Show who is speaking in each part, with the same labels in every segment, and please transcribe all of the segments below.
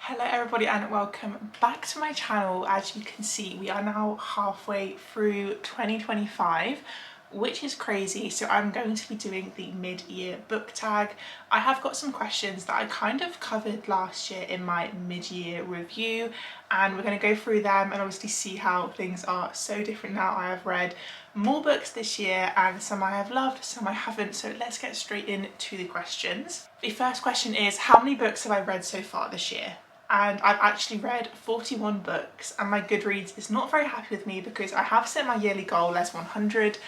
Speaker 1: Hello everybody and welcome back to my channel. As you can see, we are now halfway through 2025, which is crazy. So I'm going to be doing the mid-year book tag. I have got some questions that I kind of covered last year in my mid-year review, and we're going to go through them and obviously see how things are so different now. I have read more books this year and some I have loved, some I haven't. So let's get straight into the questions. The first question is, how many books have I read so far this year? And I've actually read 41 books, and my Goodreads is not very happy with me because I have set my yearly goal as 100,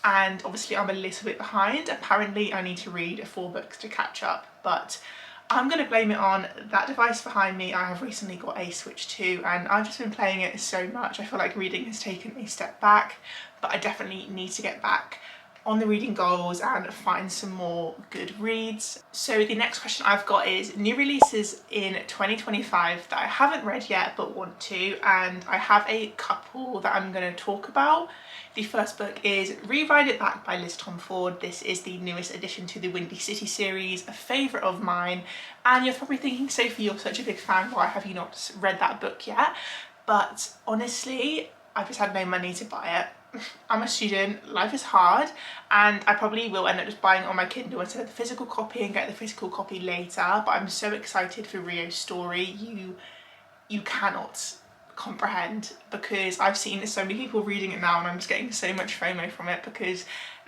Speaker 1: and obviously I'm a little bit behind. Apparently I need to read 4 books to catch up, but I'm going to blame it on that device behind me. I have recently got a Switch 2 and I've just been playing it so much. I feel like reading has taken a step back, but I definitely need to get back on the reading goals and find some more good reads. So the next question I've got is new releases in 2025 that I haven't read yet but want to, and I have a couple that I'm going to talk about. The first book is Rewrite It Back by Liz Tom Ford. This is the newest addition to the Windy City series, a favourite of mine, and you're probably thinking, Sophie, you're such a big fan, why have you not read that book yet? But honestly, I've just had no money to buy it. I'm a student, life is hard, and I probably will end up just buying it on my Kindle instead of the physical copy and get the physical copy later. But I'm so excited for Rio's story. You cannot comprehend, because I've seen so many people reading it now and I'm just getting so much FOMO from it because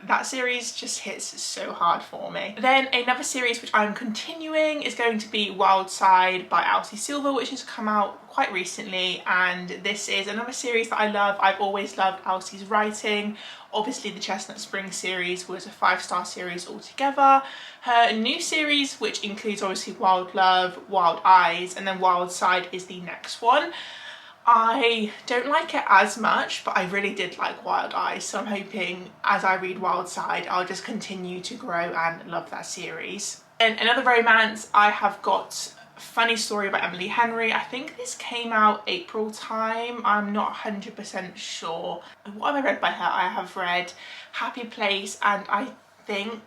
Speaker 1: that series just hits so hard for me. Then another series which I'm continuing is going to be Wild Side by Elsie Silver, which has come out quite recently, and this is another series that I love. I've always loved Elsie's writing. Obviously the Chestnut Spring series was a 5-star series altogether. Her new series, which includes obviously Wild Love, Wild Eyes, and then Wild Side is the next one. I don't like it as much, but I really did like Wild Eyes, so I'm hoping as I read Wild Side I'll just continue to grow and love that series. And another romance, I have got Funny Story by Emily Henry. I think this came out April time, I'm not 100% sure. What have I read by her? I have read Happy Place and I think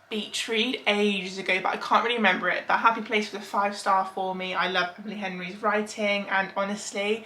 Speaker 1: Beach Read ages ago, but I can't really remember it. But Happy Place was a 5-star for me. I love Emily Henry's writing, and honestly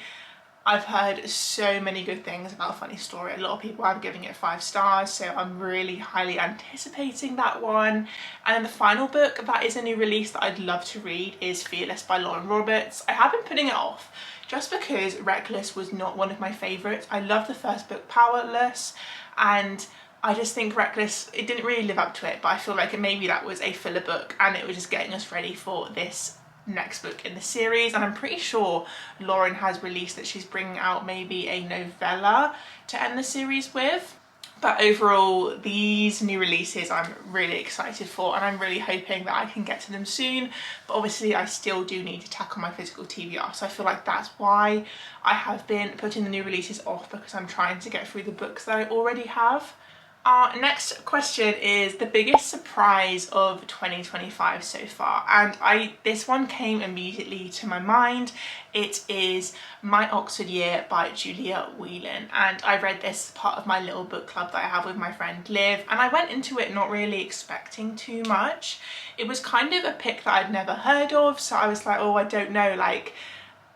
Speaker 1: I've heard so many good things about Funny Story. A lot of people are giving it 5 stars, so I'm really highly anticipating that one. And then the final book that is a new release that I'd love to read is Fearless by Lauren Roberts. I have been putting it off just because Reckless was not one of my favourites. I love the first book, Powerless, and I just think Reckless, it didn't really live up to it, but I feel like maybe that was a filler book and it was just getting us ready for this next book in the series. And I'm pretty sure Lauren has released that she's bringing out maybe a novella to end the series with. But overall, these new releases I'm really excited for, and I'm really hoping that I can get to them soon. But obviously I still do need to tackle my physical TBR, so I feel like that's why I have been putting the new releases off, because I'm trying to get through the books that I already have. Our next question is the biggest surprise of 2025 so far, and this one came immediately to my mind. It is My Oxford Year by Julia Whelan, and I read this part of my little book club that I have with my friend Liv, and I went into it not really expecting too much. It was kind of a pick that I'd never heard of, so I was like, oh, I don't know, like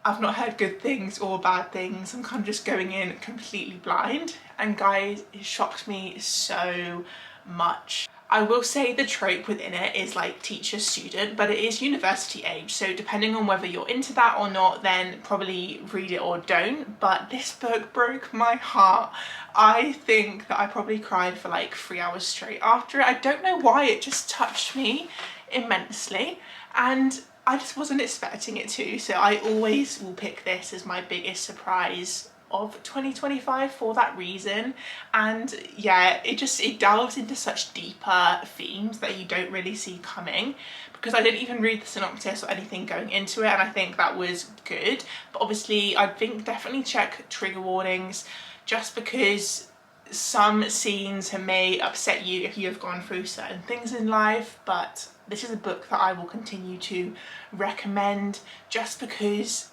Speaker 1: I've not heard good things or bad things. I'm kind of just going in completely blind. And guys, it shocked me so much. I will say the trope within it is like teacher student, but it is university age. So depending on whether you're into that or not, then probably read it or don't. But this book broke my heart. I think that I probably cried for like 3 hours straight after it. I don't know why, it just touched me immensely. And I just wasn't expecting it to, so I always will pick this as my biggest surprise of 2025 for that reason. And yeah, it delves into such deeper themes that you don't really see coming, because I didn't even read the synopsis or anything going into it, and I think that was good. But obviously I think definitely check trigger warnings, just because some scenes may upset you if you have gone through certain things in life. But this is a book that I will continue to recommend just because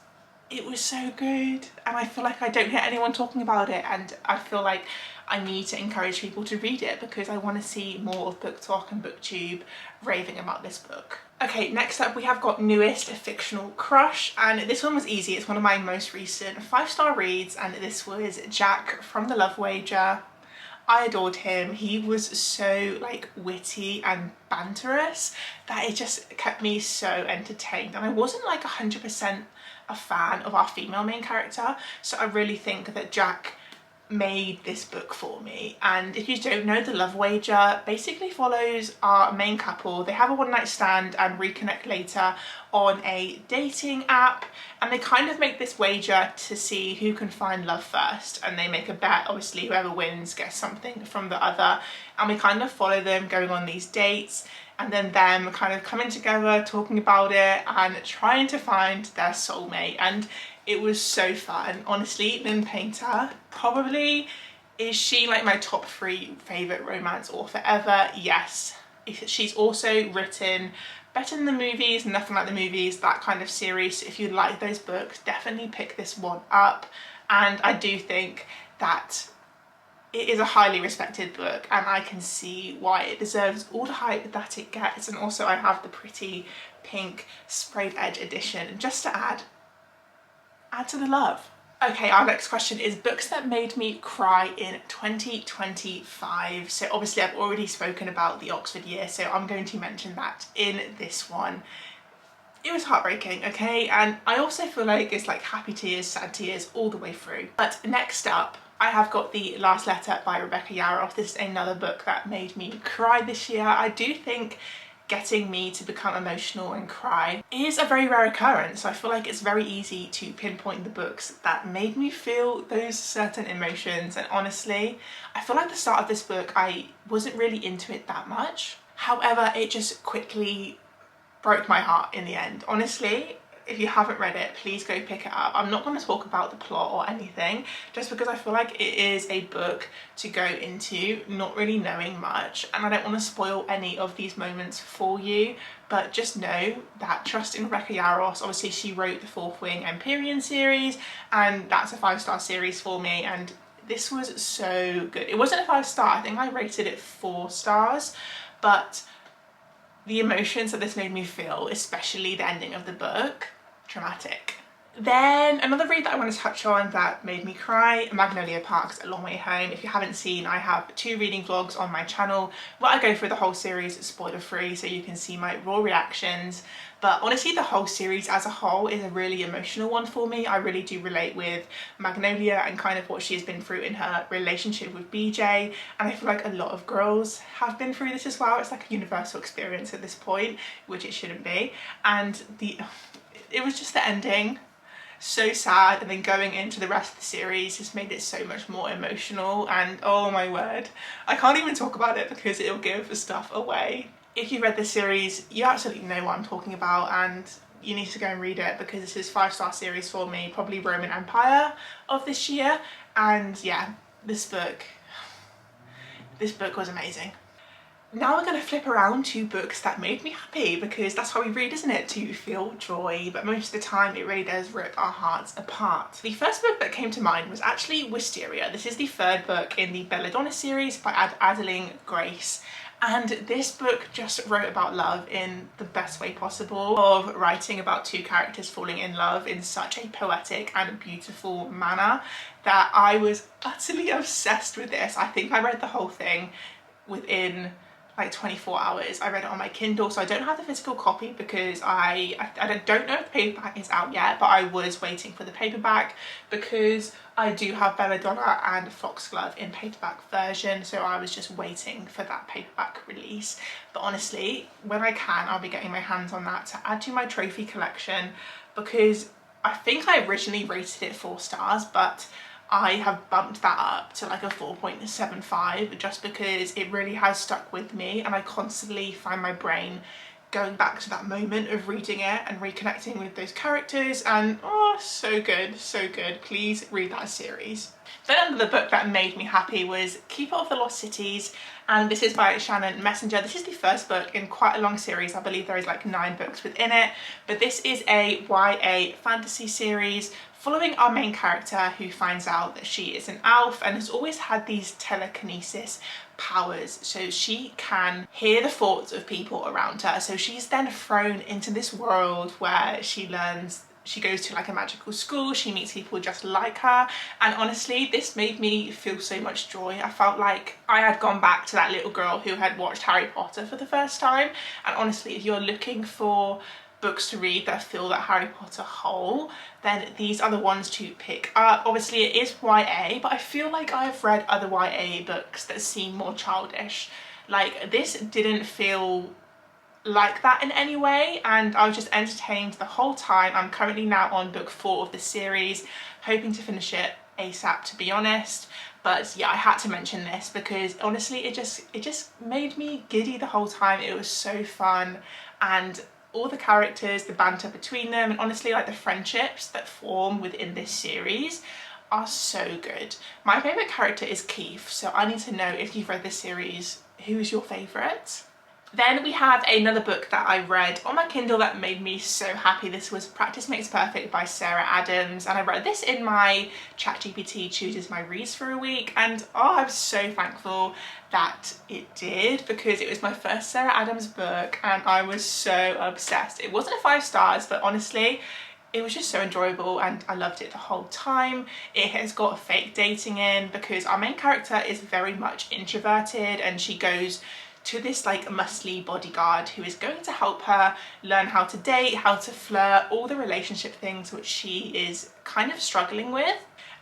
Speaker 1: It was so good, and I feel like I don't hear anyone talking about it, and I feel like I need to encourage people to read it because I want to see more of Book Talk and BookTube raving about this book. Okay, next up we have got newest fictional crush, and this one was easy. It's one of my most recent 5-star reads, and this was Jack from The Love Wager. I adored him. He was so like witty and banterous that it just kept me so entertained, and I wasn't like 100% a fan of our female main character, so I really think that Jack made this book for me. And if you don't know, The Love Wager basically follows our main couple. They have a one-night stand and reconnect later on a dating app, and they kind of make this wager to see who can find love first, and they make a bet. Obviously whoever wins gets something from the other, and we kind of follow them going on these dates, and then them kind of coming together, talking about it and trying to find their soulmate. And it was so fun. Honestly, Lynn Painter, probably, is she like my top 3 favourite romance author ever? Yes. She's also written Better Than the Movies, Nothing Like the Movies, that kind of series. If you like those books, definitely pick this one up. And I do think that it is a highly respected book, and I can see why it deserves all the hype that it gets. And also I have the pretty pink sprayed edge edition just to add to the love. Okay, our next question is books that made me cry in 2025. So obviously I've already spoken about the Oxford year, so I'm going to mention that in this one. It was heartbreaking, okay? And I also feel like it's like happy tears, sad tears all the way through. But next up, I have got The Last Letter by Rebecca Yarrow. This is another book that made me cry this year. I do think getting me to become emotional and cry is a very rare occurrence. So I feel like it's very easy to pinpoint the books that made me feel those certain emotions. And honestly, I feel like the start of this book, I wasn't really into it that much. However, it just quickly broke my heart in the end. Honestly, if you haven't read it, please go pick it up. I'm not going to talk about the plot or anything, just because I feel like it is a book to go into not really knowing much, and I don't want to spoil any of these moments for you, but just know that trust in Rebecca Yarrow. Obviously she wrote the Fourth Wing Empyrean series, and that's a 5-star series for me, and this was so good. It wasn't a 5-star, I think I rated it 4 stars, but the emotions that this made me feel, especially the ending of the book, dramatic. Then another read that I want to touch on that made me cry, Magnolia Park's A Long Way Home. If you haven't seen, I have 2 reading vlogs on my channel where I go through the whole series spoiler free, so you can see my raw reactions. But honestly, the whole series as a whole is a really emotional one for me. I really do relate with Magnolia and kind of what she has been through in her relationship with BJ, and I feel like a lot of girls have been through this as well. It's like a universal experience at this point, which it shouldn't be. And it was just the ending, so sad, and then going into the rest of the series just made it so much more emotional, and oh my word, I can't even talk about it because it'll give the stuff away. If you read this series, you absolutely know what I'm talking about, and you need to go and read it because this is 5-star series for me, probably Roman Empire of this year. And yeah, this book was amazing. Now we're going to flip around to books that made me happy, because that's how we read, isn't it? To feel joy, but most of the time it really does rip our hearts apart. The first book that came to mind was actually Wisteria. This is the 3rd book in the Belladonna series by Adeline Grace. And this book just wrote about love in the best way possible, of writing about 2 characters falling in love in such a poetic and beautiful manner that I was utterly obsessed with this. I think I read the whole thing within like 24 hours. I read it on my Kindle, so I don't have the physical copy because I don't know if the paperback is out yet, but I was waiting for the paperback because I do have Belladonna and Foxglove in paperback version, so I was just waiting for that paperback release. But honestly, when I can, I'll be getting my hands on that to add to my trophy collection, because I think I originally rated it 4 stars, but I have bumped that up to like a 4.75 just because it really has stuck with me, and I constantly find my brain going back to that moment of reading it and reconnecting with those characters, and oh, so good, so good. Please read that series. Then another book that made me happy was Keeper of the Lost Cities, and this is by Shannon Messenger. This is the first book in quite a long series. I believe there is like 9 books within it, but this is a YA fantasy series following our main character, who finds out that she is an elf and has always had these telekinesis powers, so she can hear the thoughts of people around her. So she's then thrown into this world where she goes to like a magical school, she meets people just like her, and honestly this made me feel so much joy. I felt like I had gone back to that little girl who had watched Harry Potter for the first time. And honestly, if you're looking for books to read that fill that Harry Potter hole, then these are the ones to pick up. Obviously it is YA, but I feel like I've read other YA books that seem more childish. Like, this didn't feel like that in any way, and I was just entertained the whole time. I'm currently now on book 4 of the series, hoping to finish it ASAP, to be honest. But yeah, I had to mention this because honestly it just made me giddy the whole time. It was so fun, and all the characters, the banter between them, and honestly like the friendships that form within this series are so good. My favourite character is Keith, so I need to know, if you've read this series, who is your favourite? Then we have another book that I read on my Kindle that made me so happy. This was Practice Makes Perfect by Sarah Adams, and I read this in my ChatGPT chooses my reads for a week, and oh, I'm so thankful that it did, because it was my first Sarah Adams book and I was so obsessed. It wasn't a 5 stars, but honestly it was just so enjoyable and I loved it the whole time. It has got fake dating in, because our main character is very much introverted and she goes to this like muscly bodyguard who is going to help her learn how to date, how to flirt, all the relationship things which she is kind of struggling with.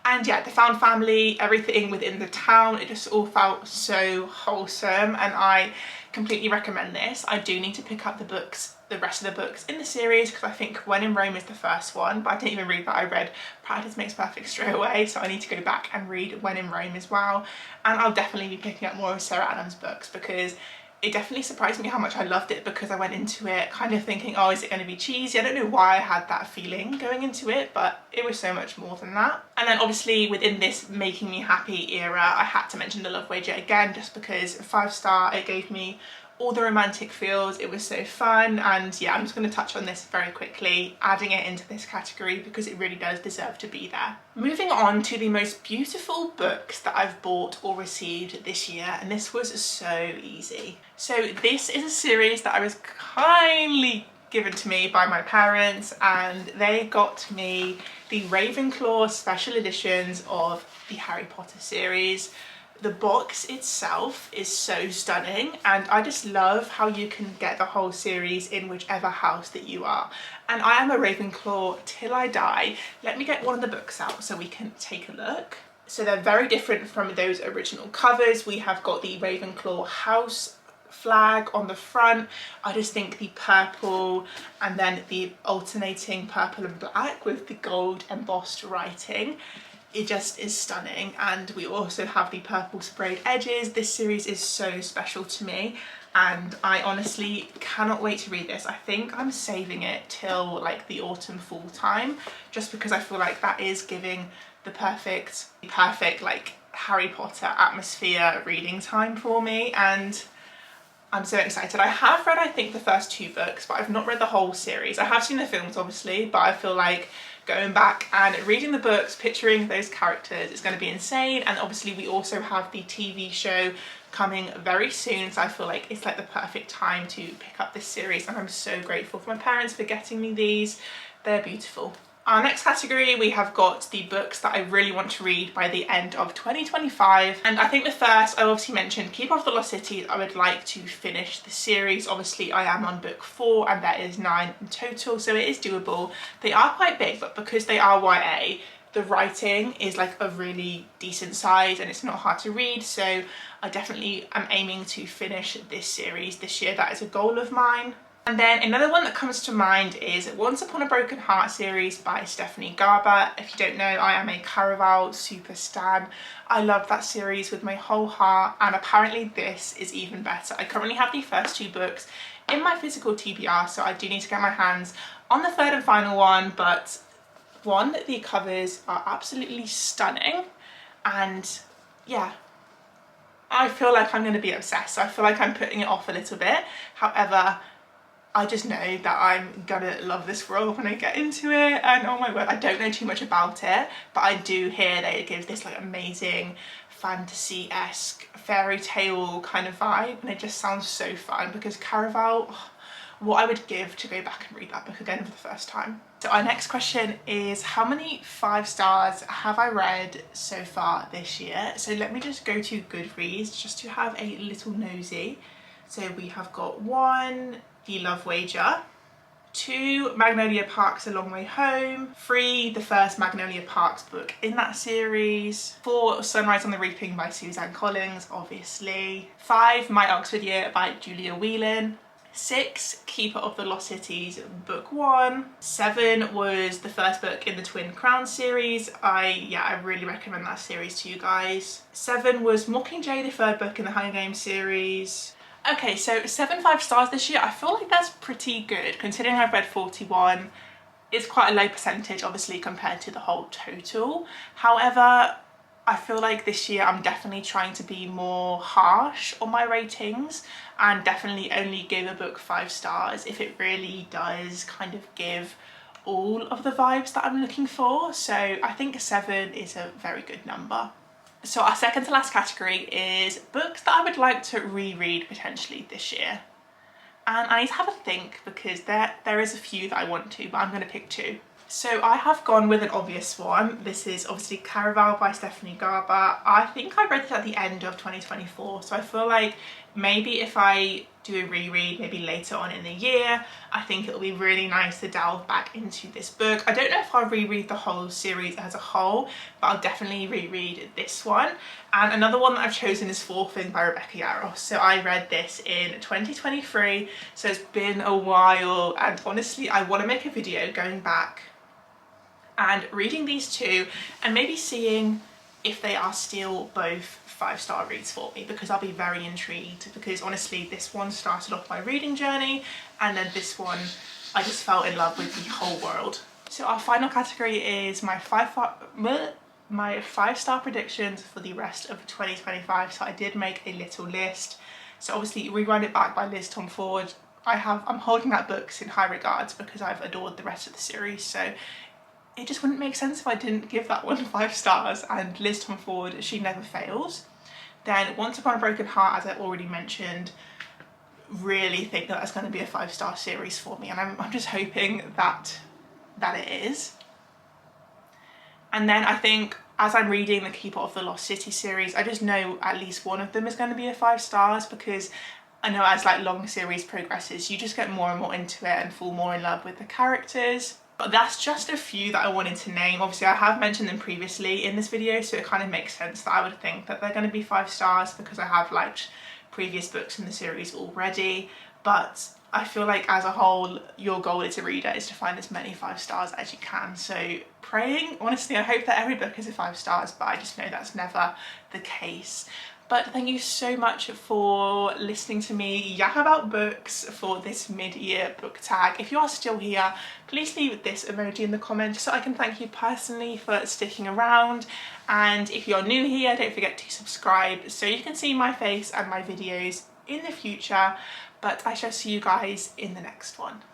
Speaker 1: And yeah, the found family, everything within the town, it just all felt so wholesome, and I completely recommend this. I do need to pick up the rest of the books in the series, because I think When in Rome is the first one, but I didn't even read that. I read Practice Makes Perfect straight away, so I need to go back and read When in Rome as well. And I'll definitely be picking up more of Sarah Adams books, because it definitely surprised me how much I loved it, because I went into it kind of thinking, oh, is it going to be cheesy? I don't know why I had that feeling going into it, but it was so much more than that. And then obviously within this making me happy era, I had to mention The Love Wager again, just because 5 star, it gave me all the romantic feels. It was so fun, and yeah, I'm just going to touch on this very quickly, adding it into this category because it really does deserve to be there. Moving on to the most beautiful books that I've bought or received this year, and this was so easy. So this is a series that I was kindly given to me by my parents, and they got me the Ravenclaw special editions of the Harry Potter series. The box itself is so stunning, and I just love how you can get the whole series in whichever house that you are. And I am a Ravenclaw till I die. Let me get one of the books out so we can take a look. So they're very different from those original covers. We have got the Ravenclaw house flag on the front. I just think the purple and then the alternating purple and black with the gold embossed writing, it just is stunning. And we also have the purple sprayed edges. This series is so special to me, and I honestly cannot wait to read this. I think I'm saving it till like the autumn fall time, just because I feel like that is giving the perfect like Harry Potter atmosphere reading time for me, and I'm so excited. I have read, I think, the first 2 books, but I've not read the whole series. I have seen the films obviously, but I feel like going back and reading the books, picturing those characters, is going to be insane. And obviously we also have the TV show coming very soon, so I feel like it's like the perfect time to pick up this series, and I'm so grateful for my parents for getting me these. They're beautiful. Our next category, we have got the books that I really want to read by the end of 2025. And I think the first, I obviously mentioned Keeper of the Lost Cities. I would like to finish the series. Obviously I am on book 4 and there is 9 in total, so it is doable. They are quite big, but because they are YA, the writing is like a really decent size and it's not hard to read, so I definitely am aiming to finish this series this year. That is a goal of mine. And then another one that comes to mind is Once Upon a Broken Heart series by Stephanie Garber. If you don't know, I am a Caraval super stan. I love that series with my whole heart, and apparently this is even better. I currently have the first 2 books in my physical TBR, so I do need to get my hands on the third and final one. But one, the covers are absolutely stunning, and yeah, I feel like I'm going to be obsessed. So I feel like I'm putting it off a little bit. However, I just know that I'm gonna love this world when I get into it, and oh my word, I don't know too much about it, but I do hear that it gives this like amazing fantasy-esque fairy tale kind of vibe, and it just sounds so fun because Caraval, oh, what I would give to go back and read that book again for the first time. So our next question is, how many 5 stars have I read so far this year? So let me just go to Goodreads just to have a little nosy. So we have got 1, The Love Wager, 2, Magnolia Park's A Long Way Home, 3, the first Magnolia Park's book in that series, 4, Sunrise on the Reaping by Suzanne Collins, obviously, 5, My Oxford Year by Julia Whelan, 6, Keeper of the Lost Cities book 1, 7 was the first book in the Twin Crown series. I really recommend that series to you guys. 7 was Mockingjay, the third book in the Hunger Games series. Okay, so 7 5-stars this year. I feel like that's pretty good considering I've read 41. It's quite a low percentage obviously compared to the whole total. However, I feel like this year I'm definitely trying to be more harsh on my ratings and definitely only give a book 5 stars if it really does kind of give all of the vibes that I'm looking for. So I think 7 is a very good number. So our second to last category is books that I would like to reread potentially this year. And I need to have a think because there is a few that I want to, but I'm going to pick 2. So I have gone with an obvious one. This is obviously Caraval by Stephanie Garber. I think I read it at the end of 2024, so I feel like maybe if I do a reread maybe later on in the year, I think it'll be really nice to delve back into this book. I don't know if I'll reread the whole series as a whole, but I'll definitely reread this one. And another one that I've chosen is Fourth Thing by Rebecca Yarros. So I read this in 2023, so it's been a while, and honestly I want to make a video going back and reading these 2 and maybe seeing if they are still both 5-star reads for me, because I'll be very intrigued, because honestly this one started off my reading journey and then this one I just fell in love with the whole world. So our final category is my 5-star predictions for the rest of 2025. So I did make a little list. So obviously Rewind It Back by Liz Tom Ford, I'm holding that book in high regards because I've adored the rest of the series, so it just wouldn't make sense if I didn't give that one 5 stars. And Liz Tom Ford, she never fails. Then Once Upon a Broken Heart, as I already mentioned, really think that that's going to be a 5-star series for me, and I'm just hoping that it is. And then I think as I'm reading the Keeper of the Lost City series, I just know at least one of them is going to be a 5 stars, because I know as like long series progresses you just get more and more into it and fall more in love with the characters. But that's just a few that I wanted to name. Obviously I have mentioned them previously in this video, so it kind of makes sense that I would think that they're going to be 5 stars because I have liked previous books in the series already. But I feel like as a whole your goal as a reader is to find as many 5 stars as you can. So praying, honestly I hope that every book is a 5 stars, but I just know that's never the case. But thank you so much for listening to me yak about books for this mid-year book tag. If you are still here, please leave this emoji in the comments so I can thank you personally for sticking around. And if you're new here, don't forget to subscribe so you can see my face and my videos in the future. But I shall see you guys in the next one.